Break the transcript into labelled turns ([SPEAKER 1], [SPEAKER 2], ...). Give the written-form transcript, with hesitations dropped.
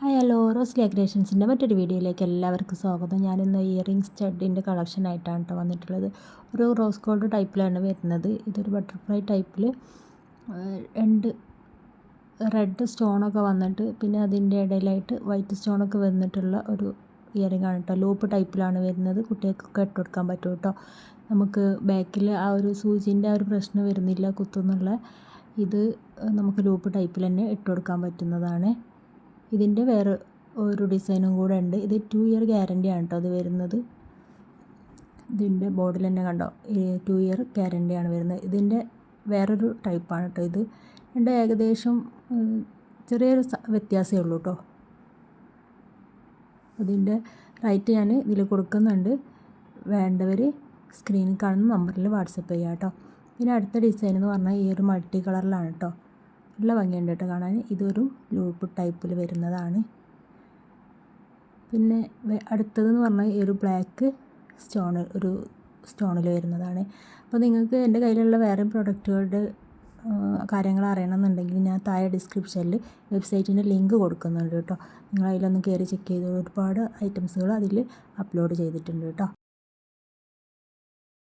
[SPEAKER 1] Hi hello റോസ്ലിയ ക്രിയേഷൻസിൻ്റെ മറ്റൊരു വീഡിയോയിലേക്ക് എല്ലാവർക്കും സ്വാഗതം. ഞാനിന്ന് ഇയറിംഗ് സ്റ്റഡിൻ്റെ കളക്ഷനായിട്ടാണ് കേട്ടോ വന്നിട്ടുള്ളത്. ഒരു റോസ് ഗോൾഡ് ടൈപ്പിലാണ് വരുന്നത്. ഇതൊരു ബട്ടർഫ്ലൈ ടൈപ്പിൽ രണ്ട് റെഡ് സ്റ്റോണൊക്കെ വന്നിട്ട് പിന്നെ അതിൻ്റെ ഇടയിലായിട്ട് വൈറ്റ് സ്റ്റോണൊക്കെ വന്നിട്ടുള്ള ഒരു ഇയറിംഗ് ആണ് കേട്ടോ. ലൂപ്പ് ടൈപ്പിലാണ് വരുന്നത്. കുട്ടികൾക്കൊക്കെ ഇട്ട് കൊടുക്കാൻ പറ്റും കേട്ടോ. നമുക്ക് ബാക്കിൽ ആ ഒരു സൂചിൻ്റെ ആ ഒരു പ്രശ്നം വരുന്നില്ല, കുത്തുന്നുള്ള. ഇത് നമുക്ക് ലൂപ്പ് ടൈപ്പിൽ തന്നെ ഇട്ട് കൊടുക്കാൻ പറ്റുന്നതാണ്. ഇതിൻ്റെ വേറെ ഒരു ഡിസൈനും കൂടെ ഉണ്ട്. ഇത് 2 ഇയർ ഗ്യാരണ്ടിയാണ് കേട്ടോ അത് വരുന്നത്. ഇതിൻ്റെ ബോർഡിൽ തന്നെ കണ്ടോ 2 ഇയർ ഗ്യാരണ്ടിയാണ് വരുന്നത്. ഇതിൻ്റെ വേറൊരു ടൈപ്പാണ് കേട്ടോ ഇത്. ഇതിൻ്റെ ഏകദേശം ചെറിയൊരു വ്യത്യാസമേ ഉള്ളൂ കേട്ടോ. അതിൻ്റെ റേറ്റ് ഞാൻ ഇതിൽ കൊടുക്കുന്നുണ്ട്. വേണ്ടവർ സ്ക്രീനിൽ കാണുന്ന നമ്പറിൽ വാട്സപ്പ് ചെയ്യുക കേട്ടോ. പിന്നെ അടുത്ത ഡിസൈൻ എന്ന് പറഞ്ഞാൽ ഈ ഒരു മൾട്ടി കളറിലാണ് കേട്ടോ. നല്ല ഭംഗിയുണ്ട് കേട്ടോ കാണാൻ. ഇതൊരു ലൂപ്പ് ടൈപ്പിൽ വരുന്നതാണ്. പിന്നെ അടുത്തതെന്ന് പറഞ്ഞാൽ ഈ ഒരു ബ്ലാക്ക് സ്റ്റോണിൽ വരുന്നതാണ്. അപ്പോൾ നിങ്ങൾക്ക് എൻ്റെ കയ്യിലുള്ള വേറെ പ്രൊഡക്റ്റുകളുടെ കാര്യങ്ങൾ അറിയണമെന്നുണ്ടെങ്കിൽ ഞാൻ താഴെ ഡിസ്ക്രിപ്ഷനിൽ വെബ്സൈറ്റിൻ്റെ ലിങ്ക് കൊടുക്കുന്നുണ്ട് കേട്ടോ. നിങ്ങൾ അതിലൊന്ന് കയറി ചെക്ക് ചെയ്ത് ഒരുപാട് ഐറ്റംസുകൾ അതിൽ അപ്ലോഡ് ചെയ്തിട്ടുണ്ട് കേട്ടോ.